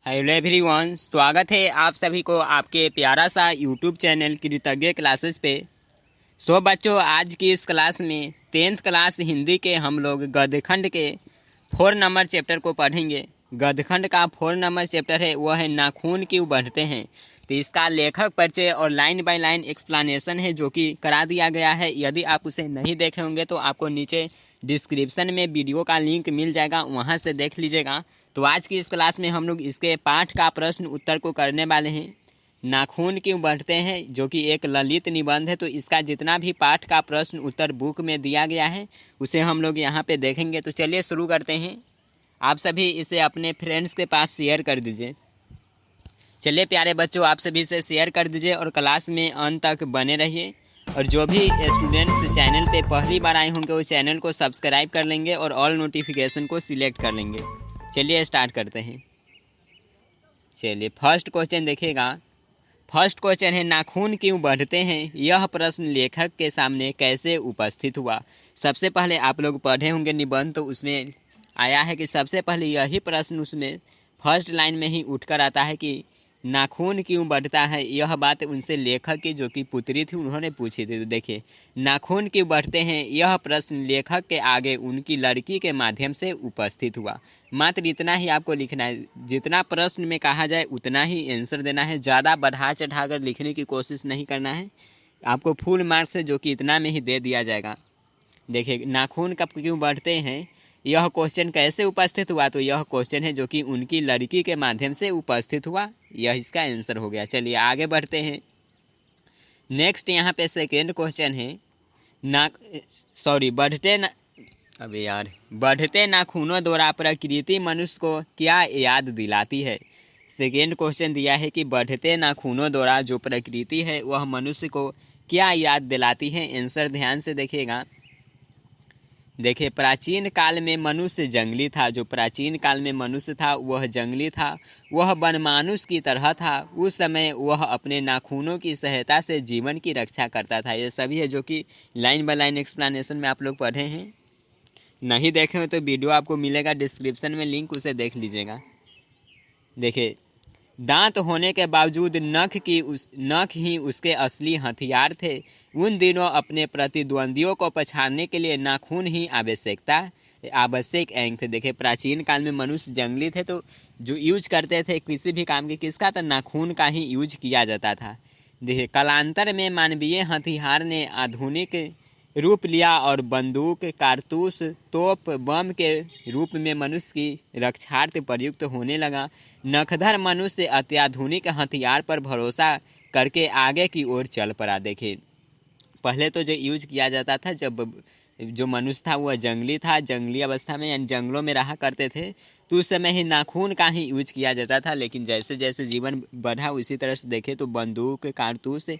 Hello everyone, स्वागत है आप सभी को आपके प्यारा सा यूट्यूब चैनल कृतज्ञ क्लासेस पे। सो बच्चों, आज की इस क्लास में 10th क्लास हिंदी के हम लोग गद्यखंड के 4 नंबर चैप्टर को पढ़ेंगे। गद्यखंड का 4 नंबर चैप्टर है वह है नाखून क्यों बढ़ते हैं। तो इसका लेखक परिचय और लाइन बाय लाइन एक्सप्लेनेशन है जो कि करा दिया गया है। यदि आप उसे नहीं देखे होंगे तो आपको नीचे डिस्क्रिप्शन में वीडियो का लिंक मिल जाएगा, वहां से देख लीजिएगा। तो आज की इस क्लास में हम लोग इसके पाठ का प्रश्न उत्तर को करने वाले हैं। नाखून क्यों बढ़ते हैं, जो कि एक ललित निबंध है। तो इसका जितना भी पाठ का प्रश्न उत्तर बुक में दिया गया है उसे हम लोग यहाँ पे देखेंगे। तो चलिए शुरू करते हैं। आप सभी इसे अपने फ्रेंड्स के पास शेयर कर दीजिए। चलिए प्यारे बच्चों, आप सभी इसे शेयर कर दीजिए और क्लास में अंत तक बने रहिए। और जो भी स्टूडेंट्स चैनल पे पहली बार आए होंगे वो चैनल को सब्सक्राइब कर लेंगे और ऑल नोटिफिकेशन को सिलेक्ट कर लेंगे। चलिए स्टार्ट करते हैं। चलिए फर्स्ट क्वेश्चन देखिएगा। फर्स्ट क्वेश्चन है नाखून क्यों बढ़ते हैं। यह प्रश्न लेखक के सामने कैसे उपस्थित हुआ। सबसे पहले आप लोग पढ़े होंगे निबंध, तो उसमें आया है कि सबसे पहले यही प्रश्न उसमें फर्स्ट लाइन में ही उठकर आता है कि नाखून क्यों बढ़ता है। यह बात उनसे लेखक की जो कि पुत्री थी उन्होंने पूछी थी। तो देखिए, नाखून क्यों बढ़ते हैं यह प्रश्न लेखक के आगे उनकी लड़की के माध्यम से उपस्थित हुआ। मात्र इतना ही आपको लिखना है। जितना प्रश्न में कहा जाए उतना ही आंसर देना है। ज़्यादा बढ़ा चढ़ाकर लिखने की कोशिश नहीं करना है। आपको फुल मार्क्स है जो कि इतना में ही दे दिया जाएगा। देखिए, नाखून कब क्यों बढ़ते हैं, यह क्वेश्चन कैसे उपस्थित हुआ। तो यह क्वेश्चन है जो कि उनकी लड़की के माध्यम से उपस्थित हुआ। यह इसका आंसर हो गया। चलिए आगे बढ़ते हैं। नेक्स्ट यहाँ पे सेकेंड क्वेश्चन है बढ़ते नाखूनों द्वारा प्रकृति मनुष्य को क्या याद दिलाती है। सेकेंड क्वेश्चन दिया है कि बढ़ते नाखूनों द्वारा जो प्रकृति है वह मनुष्य को क्या याद दिलाती है। आंसर ध्यान से देखिएगा। देखिए, प्राचीन काल में मनुष्य जंगली था। जो प्राचीन काल में मनुष्य था वह जंगली था, वह वनमानुष की तरह था। उस समय वह अपने नाखूनों की सहायता से जीवन की रक्षा करता था। ये सभी है जो कि लाइन बाय लाइन एक्सप्लेनेशन में आप लोग पढ़े हैं। नहीं देखे हो तो वीडियो आपको मिलेगा डिस्क्रिप्शन में लिंक, उसे देख लीजिएगा। देखिए, दांत होने के बावजूद नख ही उसके असली हथियार थे। उन दिनों अपने प्रतिद्वंदियों को पछाड़ने के लिए नाखून ही आवश्यक अंग थे। देखिए, प्राचीन काल में मनुष्य जंगली थे तो जो यूज करते थे किसी भी काम के किसका, तो नाखून का ही यूज किया जाता था। देखिए, कालांतर में मानवीय हथियार ने आधुनिक रूप लिया और बंदूक, कारतूस, तोप, बम के रूप में मनुष्य की रक्षार्थ प्रयुक्त होने लगा। नखधर मनुष्य अत्याधुनिक हथियार पर भरोसा करके आगे की ओर चल पड़ा। देखिए, पहले तो जो यूज किया जाता था, जब जो मनुष्य था वह जंगली था, जंगली अवस्था में यानी जंगलों में रहा करते थे, तो उस समय ही नाखून का ही यूज किया जाता था। लेकिन जैसे जैसे जीवन बढ़ा उसी तरह से देखे तो बंदूक, कारतूस,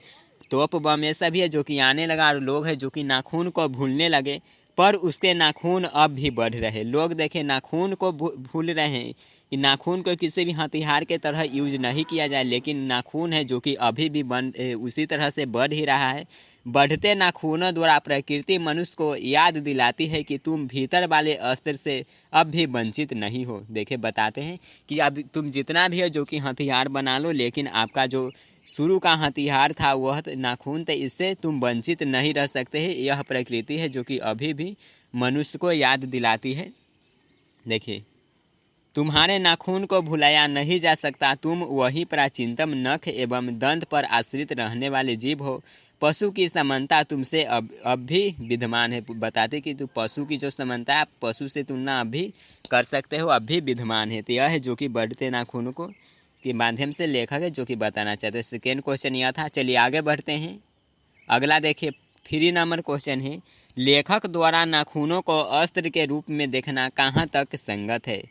तोप, बम ये सभी है जो कि आने लगा। और लोग हैं जो कि नाखून को भूलने लगे, पर उसके नाखून अब भी बढ़ रहे। लोग देखें नाखून को भूल रहे हैं कि नाखून को किसी भी हथियार के तरह यूज नहीं किया जाए, लेकिन नाखून है जो कि अभी भी उसी तरह से बढ़ ही रहा है। बढ़ते नाखूनों द्वारा प्रकृति मनुष्य को याद दिलाती है कि तुम भीतर वाले अस्त्र से अब भी वंचित नहीं हो। देखिए, बताते हैं कि अब तुम जितना भी है जो कि हथियार बना लो, लेकिन आपका जो शुरू का हथियार था वह नाखून थे, इससे तुम वंचित नहीं रह सकते हैं। यह प्रकृति है जो कि अभी भी मनुष्य को याद दिलाती है। देखिए, तुम्हारे नाखून को भुलाया नहीं जा सकता। तुम वही प्राचीनतम नख एवं दंत पर आश्रित रहने वाले जीव हो। पशु की समानता तुमसे अब भी विद्यमान है। बताते कि तुम पशु की जो समानता है, पशु से तुलना अब भी कर सकते हो, अब भी विद्यमान है। तो यह है जो कि बढ़ते नाखूनों को के माध्यम से लेखक है जो कि बताना चाहते हैं। सेकेंड क्वेश्चन यह था। चलिए आगे बढ़ते हैं। अगला देखिए, 3 नंबर क्वेश्चन है लेखक द्वारा नाखूनों को अस्त्र के रूप में देखना कहाँ तक संगत है।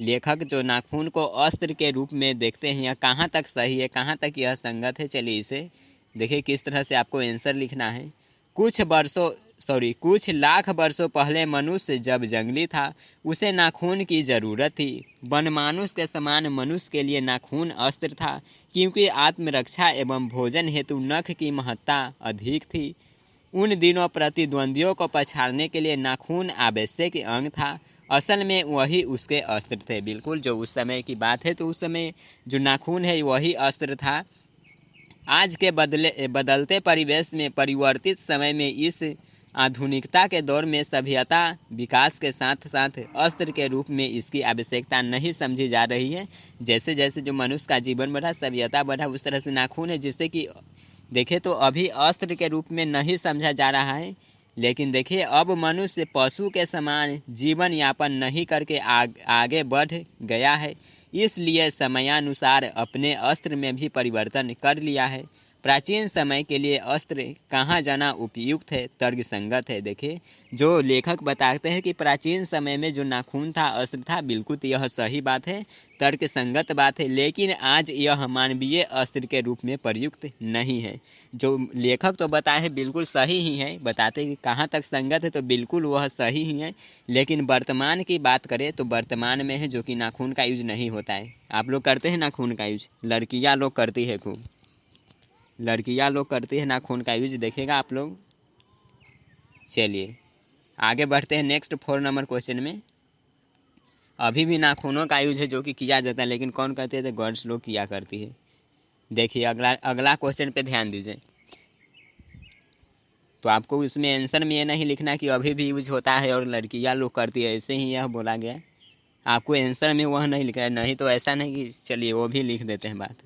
लेखक जो नाखून को अस्त्र के रूप में देखते हैं यह कहाँ तक सही है, कहाँ तक यह संगत है। चलिए इसे देखिए किस तरह से आपको आंसर लिखना है। कुछ लाख वर्षों पहले मनुष्य जब जंगली था उसे नाखून की ज़रूरत थी। वनमानुष के समान मनुष्य के लिए नाखून अस्त्र था, क्योंकि आत्मरक्षा एवं भोजन हेतु नख की महत्ता अधिक थी। उन दिनों प्रतिद्वंदियों को पछाड़ने के लिए नाखून आवश्यक अंग था। असल में वही उसके अस्त्र थे। बिल्कुल, जो उस समय की बात है तो उस समय जो नाखून है वही अस्त्र था। आज के बदलते परिवेश में, परिवर्तित समय में, इस आधुनिकता के दौर में सभ्यता विकास के साथ साथ अस्त्र के रूप में इसकी आवश्यकता नहीं समझी जा रही है। जैसे जैसे जो मनुष्य का जीवन बढ़ा, सभ्यता बढ़ा, उस तरह से नाखून है जिससे कि देखे तो अभी अस्त्र के रूप में नहीं समझा जा रहा है। लेकिन देखिए अब मनुष्य पशु के समान जीवन यापन नहीं करके आगे बढ़ गया है, इसलिए समयानुसार अपने अस्त्र में भी परिवर्तन कर लिया है। प्राचीन समय के लिए अस्त्र कहाँ जाना उपयुक्त है, तर्कसंगत है। देखिए जो लेखक बताते हैं कि प्राचीन समय में जो नाखून था, अस्त्र था, बिल्कुल यह सही बात है, तर्कसंगत बात है। लेकिन आज यह मानवीय अस्त्र के रूप में प्रयुक्त नहीं है। जो लेखक तो बताए हैं बिल्कुल सही ही है, बताते कि कहाँ तक संगत है तो बिल्कुल वह सही ही है। लेकिन वर्तमान की बात करें तो वर्तमान में है जो कि नाखून का यूज नहीं होता है। आप लोग करते हैं नाखून का यूज, लड़कियां लोग करती है, खूब लड़कियां लोग करती है नाखून का यूज, देखेगा आप लोग। चलिए आगे बढ़ते हैं नेक्स्ट 4 नंबर क्वेश्चन में। अभी भी नाखूनों का यूज है जो कि किया जाता है, लेकिन कौन करते हैं तो गर्ल्स लोग किया करती है। देखिए अगला क्वेश्चन पे ध्यान दीजिए। तो आपको इसमें आंसर में ये नहीं लिखना कि अभी भी यूज होता है और लड़कियां लोग करती है, ऐसे ही यह बोला गया। आपको आंसर में वह नहीं लिखना है, नहीं तो ऐसा नहीं कि चलिए वो भी लिख देते हैं बात।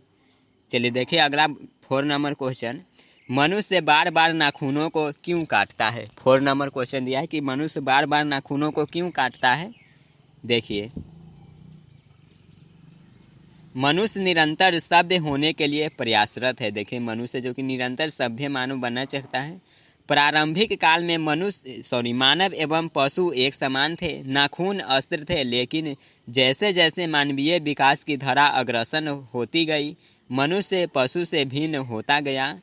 चलिए देखिए अगला 4 नंबर क्वेश्चन, मनुष्य बार बार नाखूनों को क्यों काटता है। 4 नंबर क्वेश्चन दिया है कि मनुष्य बार बार नाखूनों को क्यों काटता है। देखिए मनुष्य निरंतर सभ्य होने के लिए प्रयासरत है। देखिए मनुष्य जो कि निरंतर सभ्य मानव बनना चाहता है। प्रारंभिक काल में मानव एवं पशु एक समान थे, नाखून अस्त्र थे। लेकिन जैसे जैसे मानवीय विकास की धारा अग्रसर होती गई, मनुष्य पशु से भिन्न होता गया।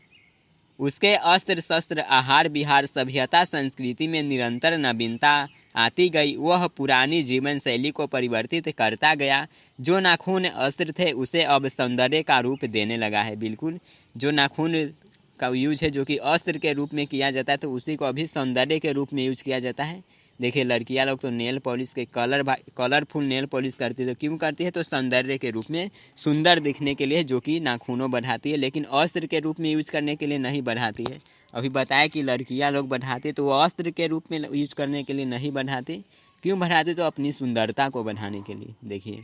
उसके अस्त्र शस्त्र, आहार विहार, सभ्यता, संस्कृति में निरंतर नवीनता आती गई। वह पुरानी जीवन शैली को परिवर्तित करता गया। जो नाखून अस्त्र थे उसे अब सौंदर्य का रूप देने लगा है। बिल्कुल, जो नाखून का यूज है जो कि अस्त्र के रूप में किया जाता है तो उसी को अभी सौंदर्य के रूप में यूज किया जाता है। देखिए लड़कियां लोग तो नेल पॉलिश के कलरफुल नेल पॉलिश करती है, तो क्यों करती है तो सौंदर्य के रूप में, सुंदर दिखने के लिए, जो कि नाखूनों बढ़ाती है। लेकिन अस्त्र के रूप में यूज करने के लिए नहीं बढ़ाती है। अभी बताया कि लड़कियां लोग बढ़ाती तो वो अस्त्र के रूप में यूज करने के लिए नहीं बढ़ाती। क्यों बढ़ाती तो अपनी सुंदरता को बढ़ाने के लिए। देखिए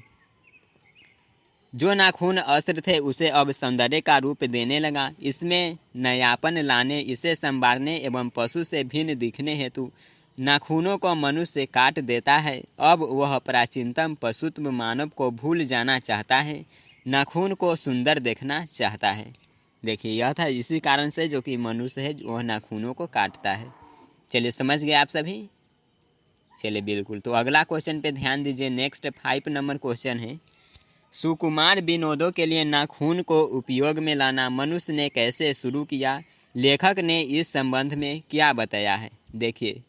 जो नाखून अस्त्र थे उसे अब सौंदर्य का रूप देने लगा। इसमें नयापन लाने, इसे संवारने एवं पशु से भिन्न दिखने हेतु नाखूनों को मनुष्य काट देता है। अब वह प्राचीनतम पशुत्व मानव को भूल जाना चाहता है, नाखून को सुंदर देखना चाहता है। देखिए यह था इसी कारण से जो कि मनुष्य है वह नाखूनों को काटता है। चलिए समझ गए आप सभी। चलिए बिल्कुल, तो अगला क्वेश्चन पे ध्यान दीजिए। नेक्स्ट 5 नंबर क्वेश्चन है, सुकुमार विनोदों के लिए नाखून को उपयोग में लाना मनुष्य ने कैसे शुरू किया। लेखक ने इस संबंध में क्या बताया है। देखिए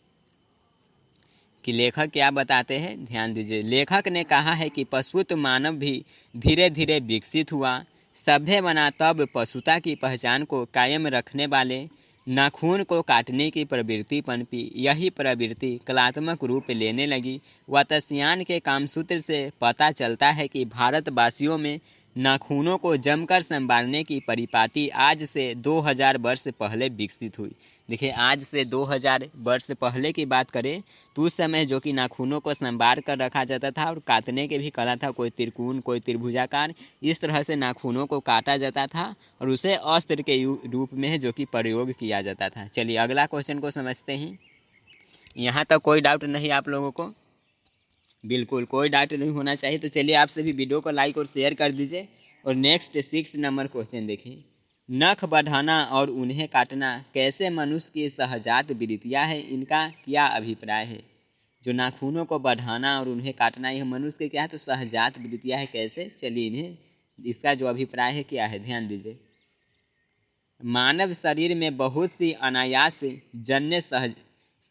कि लेखक क्या बताते हैं, ध्यान दीजिए। लेखक ने कहा है कि पशुत्व मानव भी धीरे धीरे विकसित हुआ, सभ्य बना, तब पशुता की पहचान को कायम रखने वाले नाखून को काटने की प्रवृत्ति पनपी। यही प्रवृत्ति कलात्मक रूप लेने लगी। वात्स्यायन के कामसूत्र से पता चलता है कि भारतवासियों में नाखूनों को जमकर संभालने की परिपाटी आज से 2000 वर्ष पहले विकसित हुई। देखिए आज से 2000 वर्ष पहले की बात करें तो उस समय जो कि नाखूनों को संभाल कर रखा जाता था और काटने के भी कला था, कोई त्रिकोण कोई त्रिभुजाकार, इस तरह से नाखूनों को काटा जाता था और उसे अस्त्र के रूप में जो कि प्रयोग किया जाता था। चलिए अगला क्वेश्चन को समझते हैं। यहाँ तक कोई डाउट नहीं आप लोगों को, बिल्कुल कोई डाउट नहीं होना चाहिए। तो चलिए आप सभी वीडियो को लाइक और शेयर कर दीजिए। और नेक्स्ट 6 नंबर क्वेश्चन देखिए, नख बढ़ाना और उन्हें काटना कैसे मनुष्य की सहजात वृत्तियाँ है, इनका क्या अभिप्राय है। जो नाखूनों को बढ़ाना और उन्हें काटना यह मनुष्य के क्या है तो सहजात वृत्तियाँ है, कैसे, चलिए इन्हें इसका जो अभिप्राय है क्या है ध्यान दीजिए। मानव शरीर में बहुत सी अनायास जन्य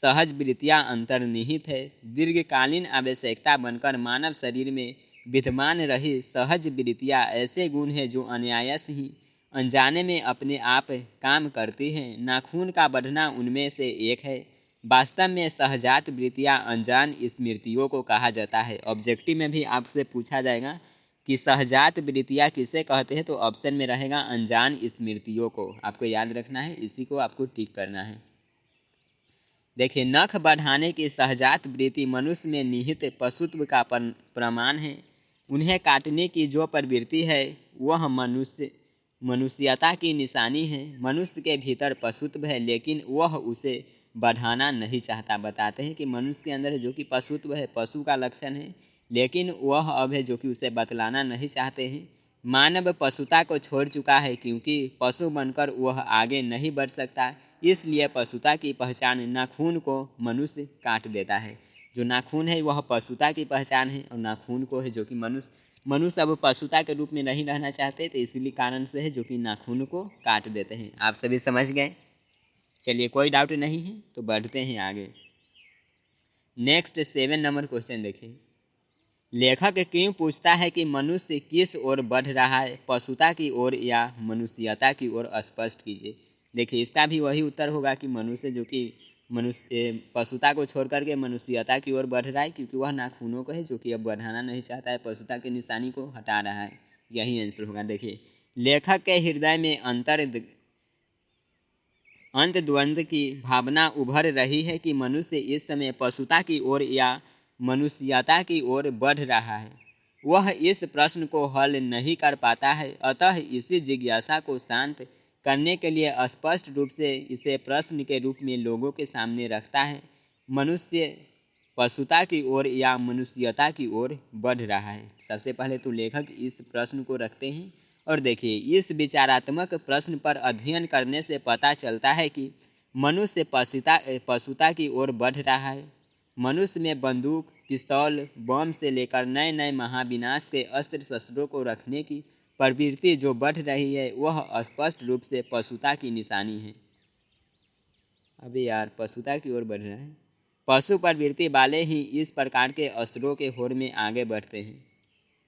सहज वृत्तियाँ अंतर्निहित है। दीर्घकालीन आवश्यकता बनकर मानव शरीर में विद्यमान रही सहज वृत्तियाँ ऐसे गुण हैं जो अनायास ही अनजाने में अपने आप काम करती हैं। नाखून का बढ़ना उनमें से एक है। वास्तव में सहजात वृत्तियाँ अनजान स्मृतियों को कहा जाता है। ऑब्जेक्टिव में भी आपसे पूछा जाएगा कि सहजात वृत्तियाँ किसे कहते हैं, तो ऑप्शन में रहेगा अनजान स्मृतियों को। आपको याद रखना है, इसी को आपको टिक करना है। देखिए, नख बढ़ाने की सहजात वृत्ति मनुष्य में निहित पशुत्व का प्रमाण है। उन्हें काटने की जो प्रवृत्ति है वह मनुष्यता की निशानी है। मनुष्य के भीतर पशुत्व है, लेकिन वह उसे बढ़ाना नहीं चाहता। बताते हैं कि मनुष्य के अंदर जो कि पशुत्व है, पशु का लक्षण है, लेकिन वह अब है जो कि उसे बतलाना नहीं चाहते हैं। मानव पशुता को छोड़ चुका है, क्योंकि पशु बनकर वह आगे नहीं बढ़ सकता। इसलिए पशुता की पहचान नाखून को मनुष्य काट देता है। जो नाखून है वह पशुता की पहचान है, और नाखून को है जो कि मनुष्य अब पशुता के रूप में नहीं रहना चाहते, तो इसीलिए कारण से है जो कि नाखून को काट देते हैं। आप सभी समझ गए? चलिए, कोई डाउट नहीं है, तो बढ़ते हैं आगे। नेक्स्ट 7 नंबर क्वेश्चन देखिए। लेखक क्यों पूछता है कि मनुष्य किस ओर बढ़ रहा है, पशुता की ओर या मनुष्यता की ओर? स्पष्ट कीजिए। देखिए, इसका भी वही उत्तर होगा कि मनुष्य जो कि पशुता को छोड़ करके मनुष्यता की ओर बढ़ रहा है, क्योंकि वह नाखूनों को है जो कि अब बढ़ाना नहीं चाहता है, पशुता की निशानी को हटा रहा है। यही आंसर होगा। देखिए, लेखक के हृदय में अंतर्द्वंद की भावना उभर रही है कि मनुष्य इस समय पशुता की ओर या मनुष्यता की ओर बढ़ रहा है। वह इस प्रश्न को हल नहीं कर पाता है, अतः इसी जिज्ञासा को शांत करने के लिए स्पष्ट रूप से इसे प्रश्न के रूप में लोगों के सामने रखता है। मनुष्य पशुता की ओर या मनुष्यता की ओर बढ़ रहा है। सबसे पहले तो लेखक इस प्रश्न को रखते हैं, और देखिए, इस विचारात्मक प्रश्न पर अध्ययन करने से पता चलता है कि मनुष्य पशुता की ओर बढ़ रहा है। मनुष्य में बंदूक, पिस्तौल, बम से लेकर नए नए महाविनाश के अस्त्र शस्त्रों को रखने की प्रवृत्ति जो बढ़ रही है, वह स्पष्ट रूप से पशुता की निशानी है। अबे यार, पशुता की ओर बढ़ रहा है। पशु प्रवृत्ति वाले ही इस प्रकार के अस्त्रों के होड़ में आगे बढ़ते हैं।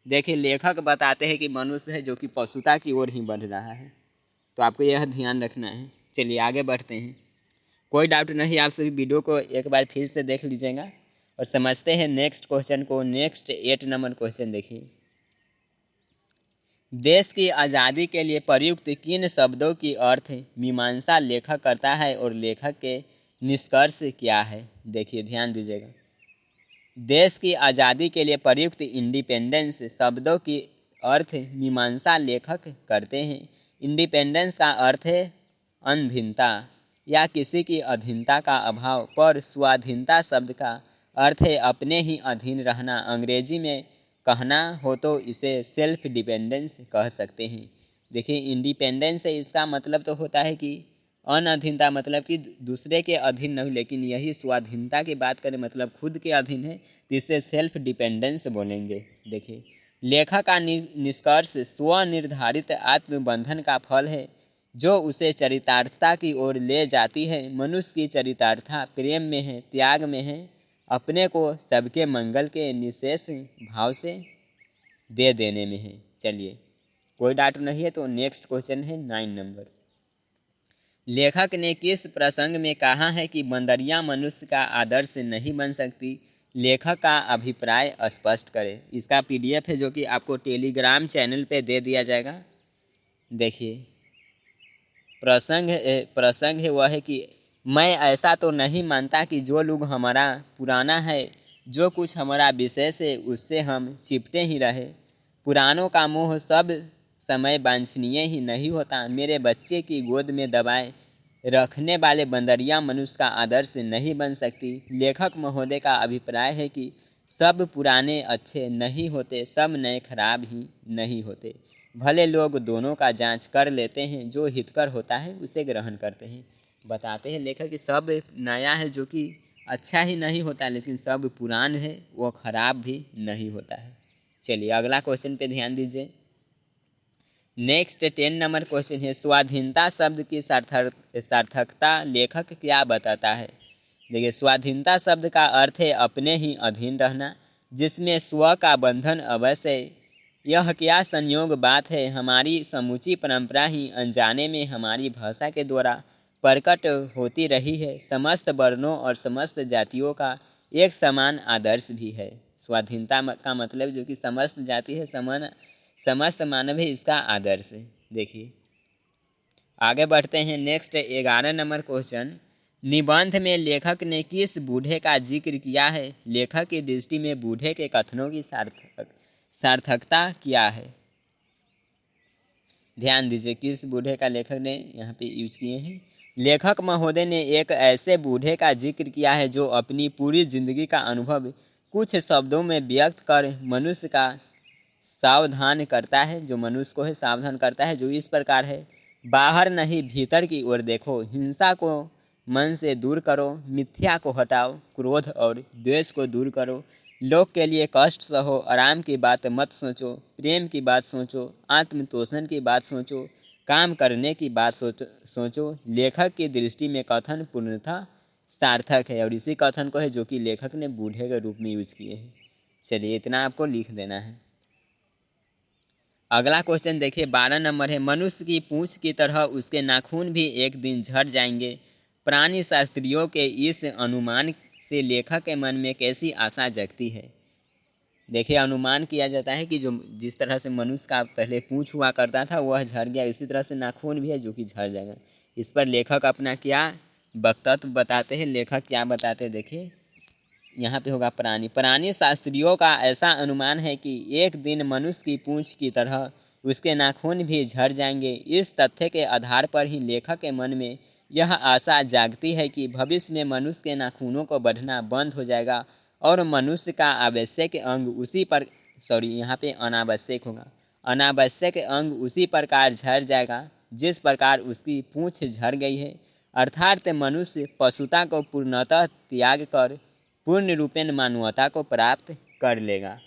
देखिए, लेखक बताते हैं कि मनुष्य है जो कि पशुता की ओर ही बढ़ रहा है, तो आपको यह ध्यान रखना है। चलिए, आगे बढ़ते हैं। कोई डाउट नहीं, आप सभी वीडियो को एक बार फिर से देख लीजिएगा और समझते हैं नेक्स्ट क्वेश्चन को। नेक्स्ट 8 नंबर क्वेश्चन देखिए। देश की आज़ादी के लिए प्रयुक्त किन शब्दों की अर्थ मीमांसा लेखक करता है, और लेखक के निष्कर्ष क्या है? देखिए, ध्यान दीजिएगा। देश की आज़ादी के लिए प्रयुक्त इंडिपेंडेंस शब्दों की अर्थ मीमांसा लेखक करते हैं। इंडिपेंडेंस का अर्थ है अधीनता या किसी की अधीनता का अभाव, पर स्वाधीनता शब्द का अर्थ है अपने ही अधीन रहना। अंग्रेजी में कहना हो तो इसे सेल्फ डिपेंडेंस कह सकते हैं। देखिए, इंडिपेंडेंस है, इसका मतलब तो होता है कि अनअधीनता, मतलब कि दूसरे के अधीन नहीं, लेकिन यही स्वाधीनता की बात करें मतलब खुद के अधीन है, तो इसे सेल्फ डिपेंडेंस बोलेंगे। देखिए, लेखक का निष्कर्ष स्वनिर्धारित आत्मबंधन का फल है, जो उसे चरितार्थता की ओर ले जाती है। मनुष्य की चरितार्थता प्रेम में है, त्याग में है, अपने को सबके मंगल के निशेष भाव से दे देने में है। चलिए, कोई डाउट नहीं है, तो नेक्स्ट क्वेश्चन है 9 नंबर। लेखक ने किस प्रसंग में कहा है कि बंदरियां मनुष्य का आदर्श नहीं बन सकती? लेखक का अभिप्राय स्पष्ट करें। इसका PDF है जो कि आपको टेलीग्राम चैनल पे दे दिया जाएगा। देखिए, प्रसंग है वह है कि मैं ऐसा तो नहीं मानता कि जो लोग हमारा पुराना है, जो कुछ हमारा विशेष है, उससे हम चिपटे ही रहे। पुरानों का मोह सब समय वांछनीय ही नहीं होता। मेरे बच्चे की गोद में दबाए रखने वाले बंदरियां मनुष्य का आदर्श नहीं बन सकती। लेखक महोदय का अभिप्राय है कि सब पुराने अच्छे नहीं होते, सब नए खराब ही नहीं होते। भले लोग दोनों का जांच कर लेते हैं, जो हितकर होता है उसे ग्रहण करते हैं। बताते हैं लेखक कि सब नया है जो कि अच्छा ही नहीं होता, लेकिन सब पुरान है वो खराब भी नहीं होता है। चलिए, अगला क्वेश्चन पे ध्यान दीजिए। नेक्स्ट 10 नंबर क्वेश्चन है, स्वाधीनता शब्द की सार्थकता लेखक क्या बताता है? देखिए, स्वाधीनता शब्द का अर्थ है अपने ही अधीन रहना, जिसमें स्व का बंधन अवश्य है। यह क्या संयोग बात है, हमारी समूची परंपरा ही अनजाने में हमारी भाषा के द्वारा प्रकट होती रही है। समस्त वर्णों और समस्त जातियों का एक समान आदर्श भी है। स्वाधीनता का मतलब जो कि समस्त जाति है, समस्त मानव है, इसका आदर्श है। देखिए आगे बढ़ते हैं। नेक्स्ट 11 नंबर क्वेश्चन, निबंध में लेखक ने किस बूढ़े का जिक्र किया है? लेखक की दृष्टि में बूढ़े के कथनों की सार्थकता क्या है? ध्यान दीजिए किस बूढ़े का लेखक ने यहाँ पे यूज किए हैं। लेखक महोदय ने एक ऐसे बूढ़े का जिक्र किया है जो अपनी पूरी जिंदगी का अनुभव कुछ शब्दों में व्यक्त कर मनुष्य का सावधान करता है, जो मनुष्य को है सावधान करता है, जो इस प्रकार है। बाहर नहीं भीतर की ओर देखो, हिंसा को मन से दूर करो, मिथ्या को हटाओ, क्रोध और द्वेष को दूर करो, लोग के लिए कष्ट सहो, आराम की बात मत सोचो, प्रेम की बात सोचो, आत्मतोषण की बात सोचो, काम करने की बात सोचो। लेखक की दृष्टि में कथन पूर्णतः सार्थक है, और इसी कथन को है जो कि लेखक ने बूढ़े के रूप में यूज किए हैं। चलिए इतना आपको लिख देना है। अगला क्वेश्चन देखिए 12 नंबर है, मनुष्य की पूंछ की तरह उसके नाखून भी एक दिन झड़ जाएंगे। प्राणी शास्त्रियों के इस अनुमान से लेखक के मन में कैसी आशा जगती है? देखिए अनुमान किया जाता है कि जो जिस तरह से मनुष्य का पहले पूंछ हुआ करता था वह झड़ गया, इसी तरह से नाखून भी है जो कि झड़ जाएगा। इस पर लेखक अपना क्या वक्तव्य बताते हैं? लेखक क्या बताते हैं देखिए, यहाँ पे होगा प्राणी शास्त्रियों का ऐसा अनुमान है कि एक दिन मनुष्य की पूंछ की तरह उसके नाखून भी झड़ जाएंगे। इस तथ्य के आधार पर ही लेखक के मन में यह आशा जागती है कि भविष्य में मनुष्य के नाखूनों को बढ़ना बंद हो जाएगा और मनुष्य का आवश्यक अंग उसी पर यहाँ पे अनावश्यक होगा, अनावश्यक अंग उसी प्रकार झड़ जाएगा जिस प्रकार उसकी पूंछ झड़ गई है। अर्थात मनुष्य पशुता को पूर्णतः त्याग कर पूर्ण रूपेण मानवता को प्राप्त कर लेगा।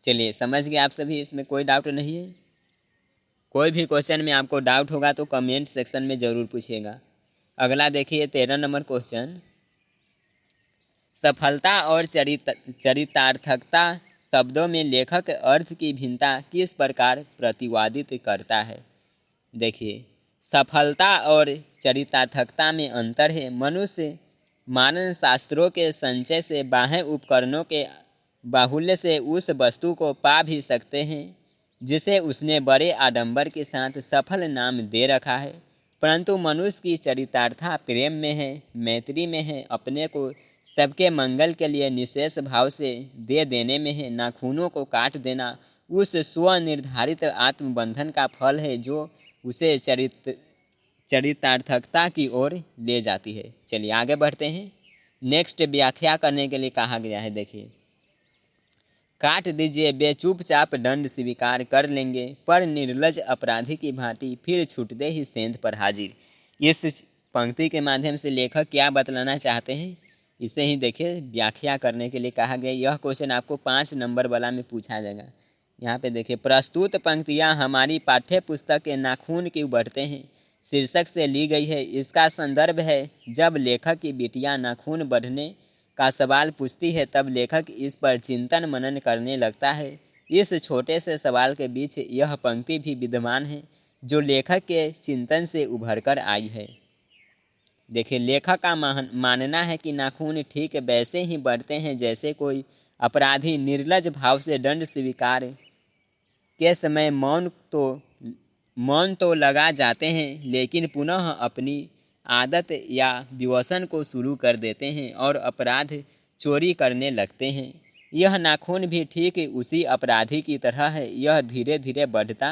चलिए समझ गए आप सभी, इसमें कोई डाउट नहीं है। कोई भी क्वेश्चन में आपको डाउट होगा तो कमेंट सेक्शन में ज़रूर पूछिएगा। अगला देखिए 13 नंबर क्वेश्चन, सफलता और चरितार्थकता शब्दों में लेखक अर्थ की भिन्नता किस प्रकार प्रतिपादित करता है? देखिए सफलता और चरितार्थकता में अंतर है। मनुष्य मानव शास्त्रों के संचय से बाह्य उपकरणों के बाहुल्य से उस वस्तु को पा भी सकते हैं जिसे उसने बड़े आडंबर के साथ सफल नाम दे रखा है, परंतु मनुष्य की चरितार्था प्रेम में है, मैत्री में है, अपने को सबके मंगल के लिए निशेष भाव से दे देने में है। नाखूनों को काट देना उस स्वनिर्धारित आत्मबंधन का फल है जो उसे चरितार्थकता की ओर ले जाती है। चलिए आगे बढ़ते हैं। नेक्स्ट व्याख्या करने के लिए कहा गया है, देखिए काट दीजिए वे चुपचाप दंड स्वीकार कर लेंगे, पर निर्लज अपराधी की भांति फिर छूटते ही सेंध पर हाजिर। इस पंक्ति के माध्यम से लेखक क्या बतलाना चाहते हैं इसे ही देखिए व्याख्या करने के लिए कहा गया। यह क्वेश्चन आपको 5 नंबर वाला में पूछा जाएगा। यहाँ पे देखिए प्रस्तुत पंक्तियाँ हमारी पाठ्य पुस्तक के नाखून क्यों बढ़ते हैं शीर्षक से ली गई है। इसका संदर्भ है जब लेखक की बिटिया नाखून बढ़ने का सवाल पूछती है तब लेखक इस पर चिंतन मनन करने लगता है। इस छोटे से सवाल के बीच यह पंक्ति भी विद्यमान है जो लेखक के चिंतन से उभरकर आई है। देखिए लेखक का मानना है कि नाखून ठीक वैसे ही बढ़ते हैं जैसे कोई अपराधी निर्लज भाव से दंड स्वीकार के समय मौन तो लगा जाते हैं, लेकिन पुनः अपनी आदत या व्यसन को शुरू कर देते हैं और अपराध चोरी करने लगते हैं। यह नाखून भी ठीक उसी अपराधी की तरह है, यह धीरे धीरे बढ़ता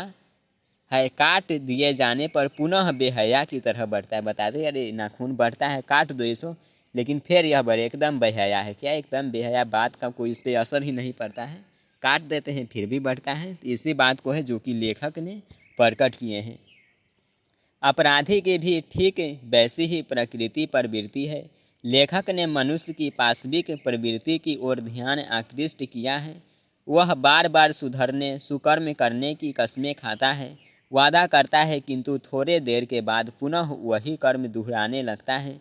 है, काट दिए जाने पर पुनः बेहया की तरह बढ़ता है। बता दो अरे नाखून बढ़ता है, काट दो इसको, लेकिन फिर यह बढ़े एकदम बेहया है। क्या एकदम बेहया, बात का कोई इस पर असर ही नहीं पड़ता है, काट देते हैं फिर भी बढ़ता है। इसी बात को है जो कि लेखक ने प्रकट किए हैं। अपराधी की भी ठीक वैसी ही प्रकृति प्रवृत्ति है। लेखक ने मनुष्य की पाशविक प्रवृत्ति की ओर ध्यान आकृष्ट किया है। वह बार बार सुधरने सुकर्म करने की कस्में खाता है, वादा करता है, किंतु थोड़े देर के बाद पुनः वही कर्म दोहराने लगता है।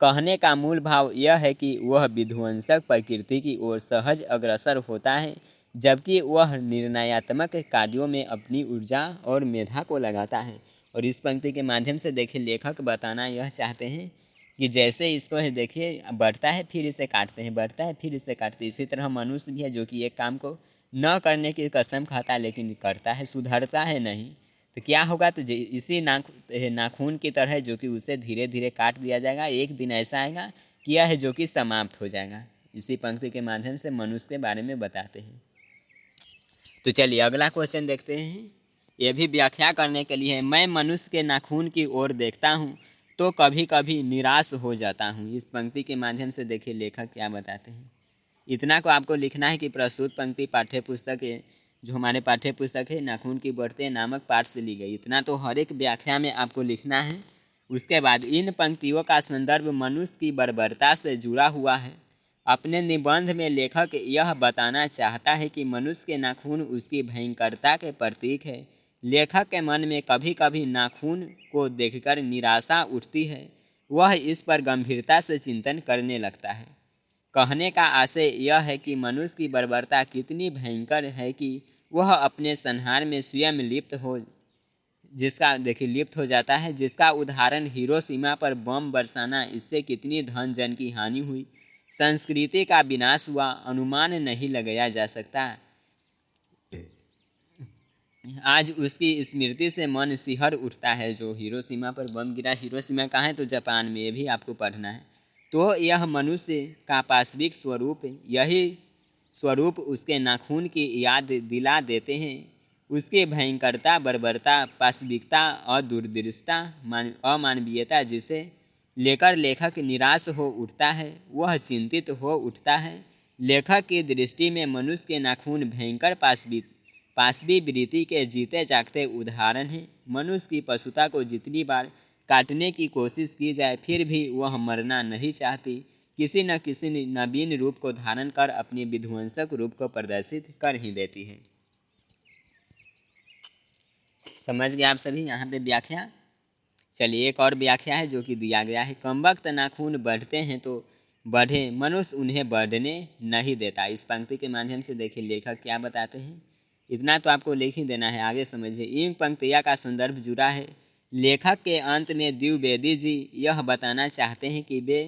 कहने का मूल भाव यह है कि वह विध्वंसक प्रकृति की ओर सहज अग्रसर होता है, जबकि वह निर्णयात्मक कार्यों में अपनी ऊर्जा और मेधा को लगाता है। और इस पंक्ति के माध्यम से देखिए लेखक बताना यह चाहते हैं कि जैसे इसको है देखिए बढ़ता है फिर इसे काटते हैं, बढ़ता है फिर इसे काटते हैं, इसी तरह मनुष्य भी है जो कि एक काम को न करने की कसम खाता है लेकिन करता है, सुधरता है नहीं, तो क्या होगा, तो इसी नाखून की तरह जो कि उसे धीरे धीरे काट दिया जाएगा, एक दिन ऐसा आएगा कि यह है जो कि समाप्त हो जाएगा। इसी पंक्ति के माध्यम से मनुष्य के बारे में बताते हैं। तो चलिए अगला क्वेश्चन देखते हैं। यह भी व्याख्या करने के लिए है, मैं मनुष्य के नाखून की ओर देखता हूँ तो कभी कभी निराश हो जाता हूँ। इस पंक्ति के माध्यम से देखिए लेखक क्या बताते हैं। इतना को आपको लिखना है कि प्रस्तुत पंक्ति पाठ्य पुस्तक है, जो हमारे पाठ्य पुस्तक है नाखून की बढ़ते नामक पाठ से ली गई। इतना तो हर एक व्याख्या में आपको लिखना है। उसके बाद इन पंक्तियों का संदर्भ मनुष्य की बर्बरता से जुड़ा हुआ है। अपने निबंध में लेखक यह बताना चाहता है कि मनुष्य के नाखून उसकी भयंकरता के प्रतीक है। लेखक के मन में कभी कभी नाखून को देखकर निराशा उठती है। वह इस पर गंभीरता से चिंतन करने लगता है। कहने का आशय यह है कि मनुष्य की बर्बरता कितनी भयंकर है कि वह अपने संहार में स्वयं लिप्त हो जाता है। जिसका उदाहरण हिरोशिमा पर बम बरसाना, इससे कितनी धन जन की हानि हुई, संस्कृति का विनाश हुआ, अनुमान नहीं लगाया जा सकता। आज उसकी स्मृति से मन सिहर उठता है। जो हिरोशिमा पर बम गिरा, हिरोशिमा कहाँ है, तो जापान में, ये भी आपको पढ़ना है। तो यह मनुष्य का पाशविक स्वरूप, यही स्वरूप उसके नाखून की याद दिला देते हैं। उसकी भयंकरता, बर्बरता, पाशविकता और दूरदृष्टता, अमानवीयता, जिसे लेकर लेखक निराश हो उठता है, वह चिंतित हो उठता है। लेखक की दृष्टि में मनुष्य के नाखून भयंकर पाशवी वृत्ति के जीते जागते उदाहरण हैं। मनुष्य की पशुता को जितनी बार काटने की कोशिश की जाए फिर भी वह मरना नहीं चाहती, किसी न किसी नवीन रूप को धारण कर अपनी विध्वंसक रूप को प्रदर्शित कर ही देती है। समझ गए आप सभी यहाँ पे व्याख्या। चलिए एक और व्याख्या है जो कि दिया गया है, कमबख्त नाखून बढ़ते हैं तो बढ़े, मनुष्य उन्हें बढ़ने नहीं देता। इस पंक्ति के माध्यम से देखिए लेखक क्या बताते हैं। इतना तो आपको लिख ही देना है, आगे समझिए। इन पंक्तियाँ का संदर्भ जुड़ा है। लेखक के अंत में द्विवेदी जी यह बताना चाहते हैं कि वे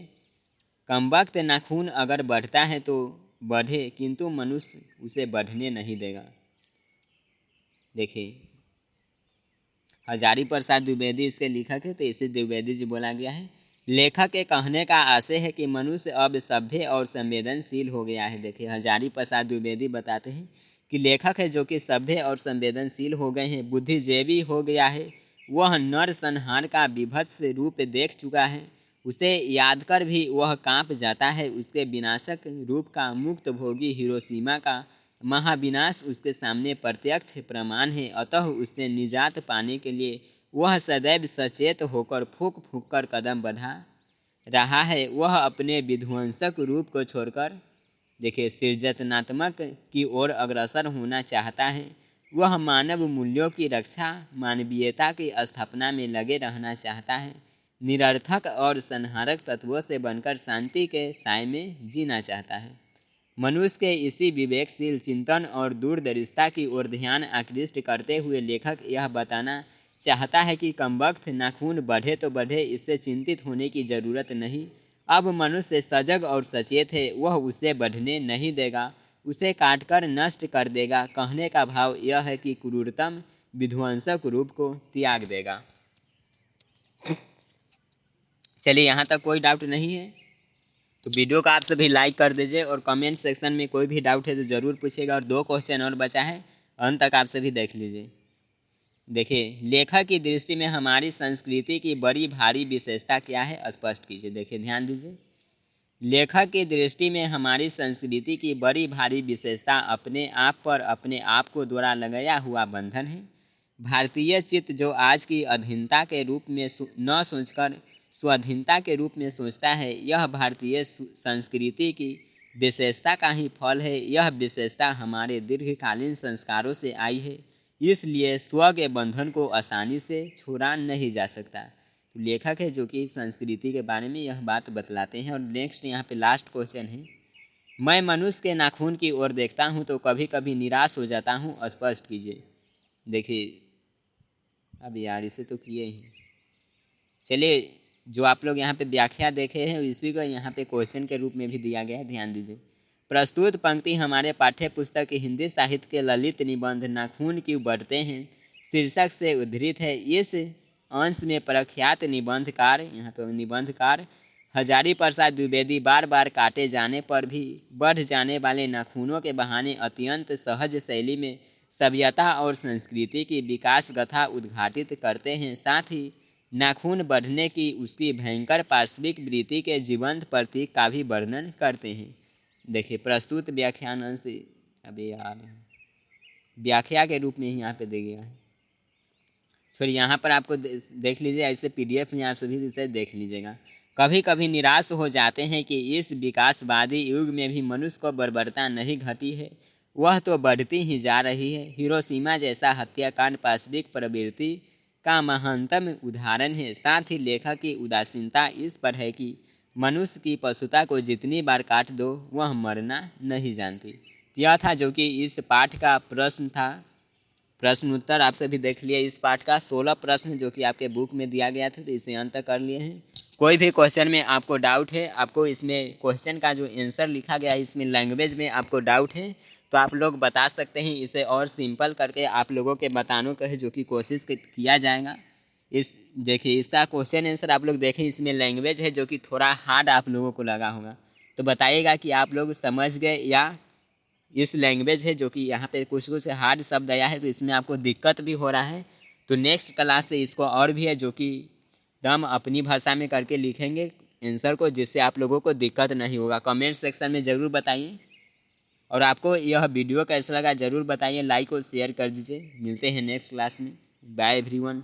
कमबख्त नाखून अगर बढ़ता है तो बढ़े, किंतु मनुष्य उसे बढ़ने नहीं देगा। देखिए हजारी प्रसाद द्विवेदी इसके लेखक है, तो इसे द्विवेदी जी बोला गया है। लेखक के कहने का आशय है कि मनुष्य अब सभ्य और संवेदनशील हो गया है। देखिए हजारी प्रसाद द्विवेदी बताते हैं कि लेखक है जो कि सभ्य और संवेदनशील हो गए हैं, बुद्धिजीवी हो गया है। वह नर संहार का विभत्स रूप देख चुका है, उसे याद कर भी वह कांप जाता है। उसके विनाशक रूप का मुक्त भोगी हिरोशिमा का महाविनाश उसके सामने प्रत्यक्ष प्रमाण है। अतः उससे निजात पाने के लिए वह सदैव सचेत होकर फूंक फूंक कर कदम बढ़ा रहा है। वह अपने विध्वंसक रूप को छोड़कर देखिए सृजनात्मक की ओर अग्रसर होना चाहता है। वह मानव मूल्यों की रक्षा, मानवीयता की स्थापना में लगे रहना चाहता है। निरर्थक और संहारक तत्वों से बनकर शांति के साय में जीना चाहता है। मनुष्य के इसी विवेकशील चिंतन और दूरदर्शिता की ओर ध्यान आकृष्ट करते हुए लेखक यह बताना चाहता है कि कमबख्त नाखून बढ़े तो बढ़े, इससे चिंतित होने की जरूरत नहीं। अब मनुष्य सजग और सचेत है, वह उसे बढ़ने नहीं देगा, उसे काटकर नष्ट कर देगा। कहने का भाव यह है कि क्रूरतम विध्वंसक रूप को त्याग देगा। चलिए यहाँ तक कोई डाउट नहीं है तो वीडियो का आप सभी लाइक कर दीजिए और कमेंट सेक्शन में कोई भी डाउट है तो ज़रूर पूछिएगा। और 2 क्वेश्चन और बचा है, अंत तक आप सभी देख लीजिए। देखिए लेखक की दृष्टि में हमारी संस्कृति की बड़ी भारी विशेषता क्या है, स्पष्ट कीजिए। देखिए ध्यान दीजिए, लेखक की दृष्टि में हमारी संस्कृति की बड़ी भारी विशेषता अपने आप पर अपने आप को द्वारा लगाया हुआ बंधन है। भारतीय चित्त जो आज की अधीनता के रूप में न सोचकर स्वाधीनता के रूप में सोचता है, यह भारतीय संस्कृति की विशेषता का ही फल है। यह विशेषता हमारे दीर्घकालीन संस्कारों से आई है, इसलिए स्व के बंधन को आसानी से छोड़ा नहीं जा सकता। तो लेखक है जो कि संस्कृति के बारे में यह बात बतलाते हैं। और नेक्स्ट यहाँ पे लास्ट क्वेश्चन है, मैं मनुष्य के नाखून की ओर देखता हूँ तो कभी कभी निराश हो जाता हूँ, स्पष्ट कीजिए। देखिए अब यार इसे तो किए ही। चलिए, जो आप लोग यहाँ पे व्याख्या देखे हैं इसी को यहाँ पे क्वेश्चन के रूप में भी दिया गया है, ध्यान दीजिए। प्रस्तुत पंक्ति हमारे पाठ्य पुस्तक के हिंदी साहित्य के ललित निबंध नाखून क्यों बढ़ते हैं शीर्षक से उद्धृत है। इस अंश में प्रख्यात निबंधकार, यहाँ पे निबंधकार हजारी प्रसाद द्विवेदी बार बार काटे जाने पर भी बढ़ जाने वाले नाखूनों के बहाने अत्यंत सहज शैली में सभ्यता और संस्कृति की विकास गाथा उद्घाटित करते हैं। साथ ही नाखून बढ़ने की उसकी भयंकर पार्श्विक वृत्ति के जीवंत प्रतीक का भी वर्णन करते हैं। देखिए, प्रस्तुत व्याख्यान अंश, अभी यार व्याख्या के रूप में ही यहाँ पे दे गया है। फिर यहाँ पर आपको देख लीजिए, ऐसे PDF में आप सभी इसे देख लीजिएगा। कभी कभी निराश हो जाते हैं कि इस विकासवादी युग में भी मनुष्य को बर्बरता नहीं घटी है, वह तो बढ़ती ही जा रही है। हिरोशिमा जैसा हत्याकांड पाशविक प्रवृत्ति का महानतम उदाहरण है। साथ ही लेखक की उदासीनता इस पर है कि मनुष्य की पशुता को जितनी बार काट दो वह मरना नहीं जानती। यह था जो कि इस पाठ का प्रश्न था। प्रश्न उत्तर आप सभी देख लिए। इस पाठ का 16 प्रश्न जो कि आपके बुक में दिया गया था, तो इसे अंत कर लिए हैं। कोई भी क्वेश्चन में आपको डाउट है, आपको इसमें क्वेश्चन का जो आंसर लिखा गया है इसमें लैंग्वेज में आपको डाउट है, तो आप लोग बता सकते हैं। इसे और सिंपल करके आप लोगों के बताने का है जो कि कोशिश किया जाएगा। इस देखिए, इसका क्वेश्चन आंसर आप लोग देखें, इसमें लैंग्वेज है जो कि थोड़ा हार्ड आप लोगों को लगा होगा, तो बताइएगा कि आप लोग समझ गए या इस लैंग्वेज है जो कि यहाँ पे कुछ कुछ हार्ड शब्द आया है तो इसमें आपको दिक्कत भी हो रहा है। तो नेक्स्ट क्लास से इसको और भी है जो कि दम अपनी भाषा में करके लिखेंगे आंसर को, जिससे आप लोगों को दिक्कत नहीं होगा। कमेंट सेक्शन में ज़रूर बताइए, और आपको यह वीडियो कैसा लगा ज़रूर बताइए, लाइक और शेयर कर दीजिए। मिलते हैं नेक्स्ट क्लास में। Bye everyone.